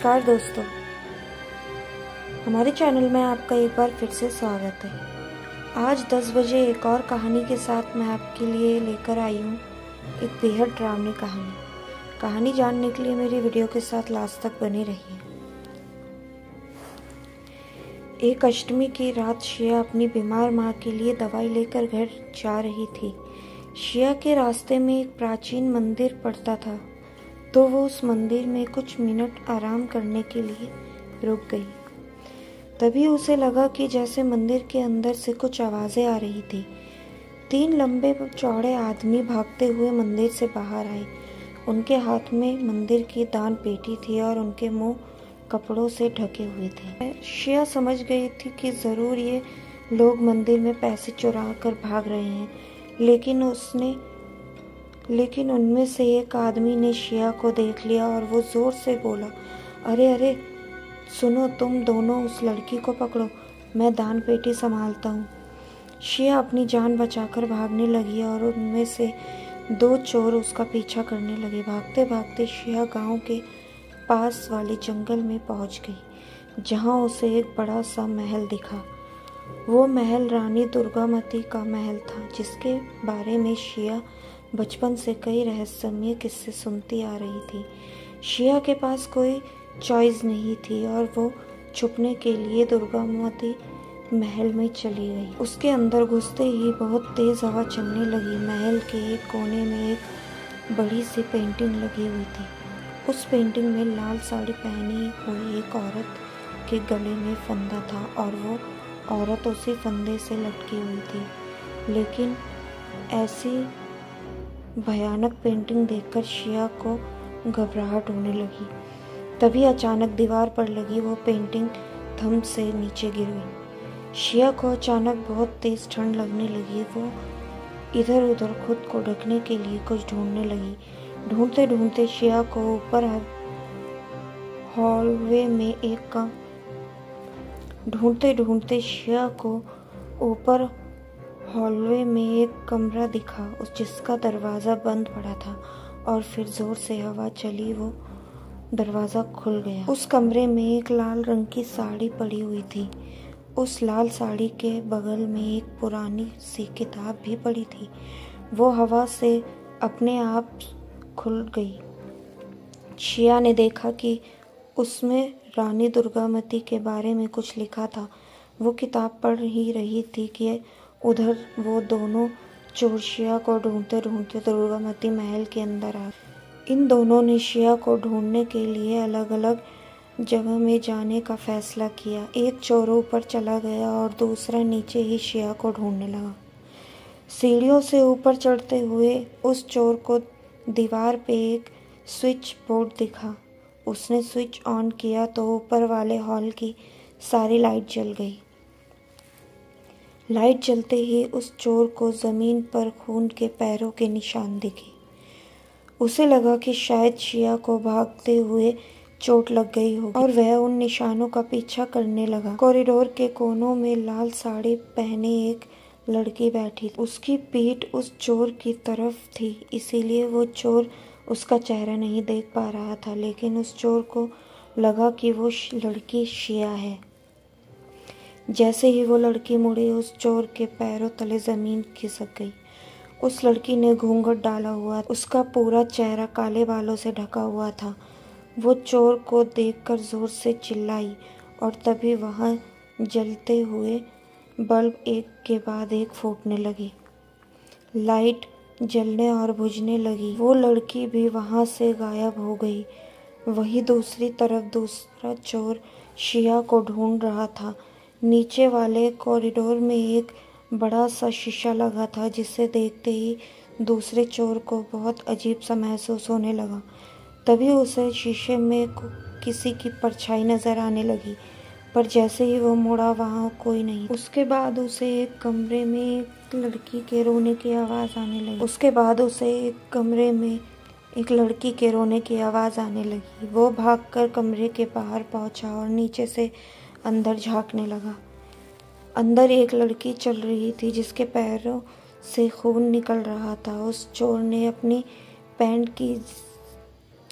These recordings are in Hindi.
नमस्कार दोस्तों, हमारे चैनल में आपका एक बार फिर से स्वागत है। आज 10 बजे एक और कहानी के साथ मैं आपके लिए लेकर आई हूँ एक बेहद डरावनी कहानी जानने के लिए मेरी वीडियो के साथ लास्ट तक बने रहिए। एक अष्टमी की रात शिया अपनी बीमार माँ के लिए दवाई लेकर घर जा रही थी। शिया के रास्ते में एक प्राचीन मंदिर पड़ता था, तो वो उस मंदिर में कुछ मिनट आराम करने के लिए रुक गई। तभी उसे लगा कि जैसे मंदिर के अंदर से कुछ आवाजें आ रही थी। 3 लंबे चौड़े आदमी भागते हुए मंदिर से बाहर आए। उनके हाथ में मंदिर की दान पेटी थी और उनके मुंह कपड़ों से ढके हुए थे। शिया समझ गई थी कि जरूर ये लोग मंदिर में पैसे चुरा कर भाग रहे हैं, लेकिन उनमें से एक आदमी ने शिया को देख लिया और वो जोर से बोला, अरे अरे सुनो, तुम दोनों उस लड़की को पकड़ो, मैं दान पेटी संभालता हूँ। शिया अपनी जान बचाकर भागने लगी और उनमें से 2 चोर उसका पीछा करने लगे। भागते भागते शिया गांव के पास वाले जंगल में पहुंच गई, जहां उसे एक बड़ा सा महल दिखा। वो महल रानी दुर्गामती का महल था, जिसके बारे में शिया बचपन से कई रहस्यमय किस्से सुनती आ रही थी। शिया के पास कोई चॉइस नहीं थी और वो छुपने के लिए दुर्गामती महल में चली गई। उसके अंदर घुसते ही बहुत तेज हवा चलने लगी। महल के एक कोने में एक बड़ी सी पेंटिंग लगी हुई थी। उस पेंटिंग में लाल साड़ी पहनी हुई एक औरत के गले में फंदा था और वो औरत उसी फंदे से लटकी हुई थी। लेकिन ऐसी भयानक पेंटिंग देखकर शिया को घबराहट होने लगी। तभी अचानक दीवार पर लगी वो पेंटिंग थम से नीचे गिर गई। शिया को अचानक बहुत तेज ठंड लगने लगी। वो इधर उधर खुद को ढकने के लिए कुछ ढूंढने लगी। ढूंढते ढूंढते शिया को ऊपर हॉलवे में एक कमरा दिखा, जिसका दरवाज़ा बंद पड़ा था और फिर जोर से हवा चली, वो दरवाज़ा खुल गया। उस कमरे में एक लाल रंग की साड़ी पड़ी हुई थी। उस लाल साड़ी के बगल में एक पुरानी सी किताब भी पड़ी थी। वो हवा से अपने आप खुल गई। शिया ने देखा कि उसमें रानी दुर्गामती के बारे में कुछ लिखा था। वो किताब पढ़ ही रही थी कि उधर वो दोनों चोर शिया को ढूंढते ढूंढते दुर्गामती महल के अंदर आ। इन दोनों ने शिया को ढूंढने के लिए अलग अलग जगह में जाने का फैसला किया। एक चोर ऊपर चला गया और दूसरा नीचे ही शिया को ढूंढने लगा। सीढ़ियों से ऊपर चढ़ते हुए उस चोर को दीवार पे एक स्विच बोर्ड दिखा। उसने स्विच ऑन किया तो ऊपर वाले हॉल की सारी लाइट जल गई। लाइट जलते ही उस चोर को जमीन पर खून के पैरों के निशान दिखे। उसे लगा कि शायद शिया को भागते हुए चोट लग गई होगी और वह उन निशानों का पीछा करने लगा। कॉरिडोर के कोनों में लाल साड़ी पहने एक लड़की बैठी थी। उसकी पीठ उस चोर की तरफ थी, इसीलिए वो चोर उसका चेहरा नहीं देख पा रहा था, लेकिन उस चोर को लगा कि वो लड़की शिया है। जैसे ही वो लड़की मुड़ी, उस चोर के पैरों तले जमीन खिसक गई। उस लड़की ने घूंघट डाला हुआ, उसका पूरा चेहरा काले बालों से ढका हुआ था। वो चोर को देखकर जोर से चिल्लाई और तभी वहां जलते हुए बल्ब एक के बाद एक फूटने लगे। लाइट जलने और बुझने लगी। वो लड़की भी वहां से गायब हो गई। वहीं दूसरी तरफ दूसरा चोर शिया को ढूंढ रहा था। नीचे वाले कॉरिडोर में एक बड़ा सा शीशा लगा था, जिसे देखते ही दूसरे चोर को बहुत अजीब सा महसूस होने लगा। तभी उसे शीशे में किसी की परछाई नजर आने लगी, पर जैसे ही वो मुड़ा वहाँ कोई नहीं। उसके बाद उसे एक कमरे में एक लड़की के रोने की आवाज़ आने लगी। वो भागकर कमरे के बाहर पहुंचा और नीचे से अंदर झांकने लगा। अंदर एक लड़की चल रही थी, जिसके पैरों से खून निकल रहा था। उस चोर ने अपनी पैंट की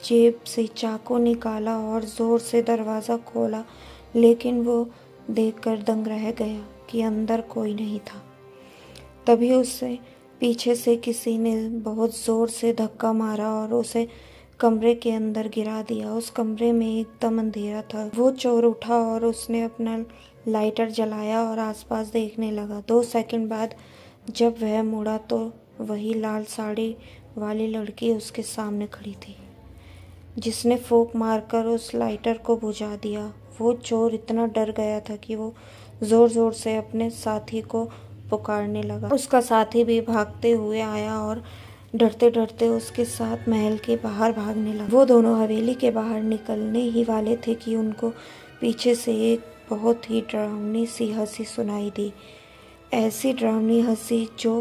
जेब से चाकू निकाला और ज़ोर से दरवाज़ा खोला, लेकिन वो देखकर दंग रह गया कि अंदर कोई नहीं था। तभी उसे पीछे से किसी ने बहुत ज़ोर से धक्का मारा और उसे कमरे के अंदर गिरा दिया। उस कमरे में एकदम अंधेरा था। वो चोर उठा और उसने अपना लाइटर जलाया और आसपास देखने लगा। 2 सेकंड बाद जब वह मुड़ा तो वही लाल साड़ी वाली लड़की उसके सामने खड़ी थी, जिसने फूंक मारकर उस लाइटर को बुझा दिया। वो चोर इतना डर गया था कि वो ज़ोर ज़ोर से अपने साथी को पुकारने लगा। उसका साथी भी भागते हुए आया और डरते डरते उसके साथ महल के बाहर भागने लगा। वो दोनों हवेली के बाहर निकलने ही वाले थे कि उनको पीछे से एक बहुत ही डरावनी सी हंसी सुनाई दी। ऐसी डरावनी हंसी जो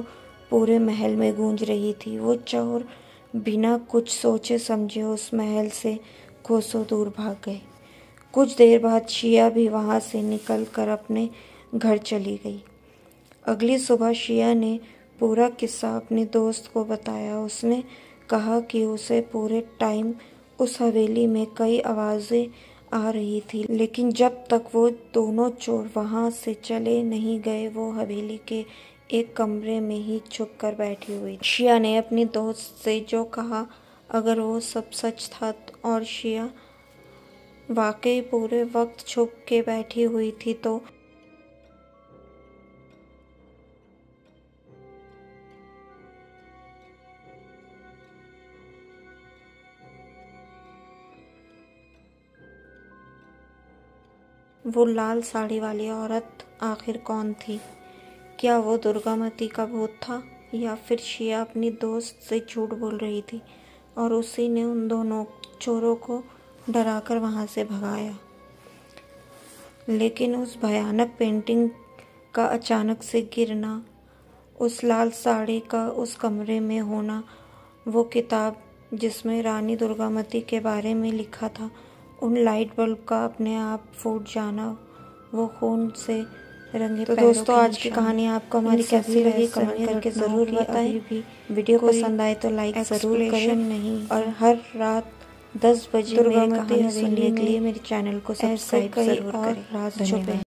पूरे महल में गूंज रही थी। वो चोर बिना कुछ सोचे समझे उस महल से कोसों दूर भाग गए। कुछ देर बाद शिया भी वहां से निकल कर अपने घर चली गई। अगली सुबह शिया ने पूरा किस्सा अपने दोस्त को बताया। उसने कहा कि उसे पूरे टाइम उस हवेली में कई आवाज़ें आ रही थी, लेकिन जब तक वो दोनों चोर वहां से चले नहीं गए वो हवेली के एक कमरे में ही छुप कर बैठी हुई। शिया ने अपनी दोस्त से जो कहा, अगर वो सब सच था और शिया वाकई पूरे वक्त छुप के बैठी हुई थी तो वो लाल साड़ी वाली औरत आखिर कौन थी? क्या वो दुर्गामती का भूत था या फिर शिया अपनी दोस्त से झूठ बोल रही थी और उसी ने उन दोनों चोरों को डराकर वहां से भगाया? लेकिन उस भयानक पेंटिंग का अचानक से गिरना, उस लाल साड़ी का उस कमरे में होना, वो किताब जिसमें रानी दुर्गामती के बारे में लिखा था, उन लाइट बल्ब का अपने आप फूट जाना, वो खून से रंगे तो दोस्तों आज की कहानी आपको हमारी कैसी लगी कमेंट करके ज़रूर बताएं। वीडियो पसंद आए तो लाइक ज़रूर करें नहीं और हर रात 10 बजे दुर्गामती हवेली के लिए मेरे चैनल को सब्सक्राइब ज़रूर करें।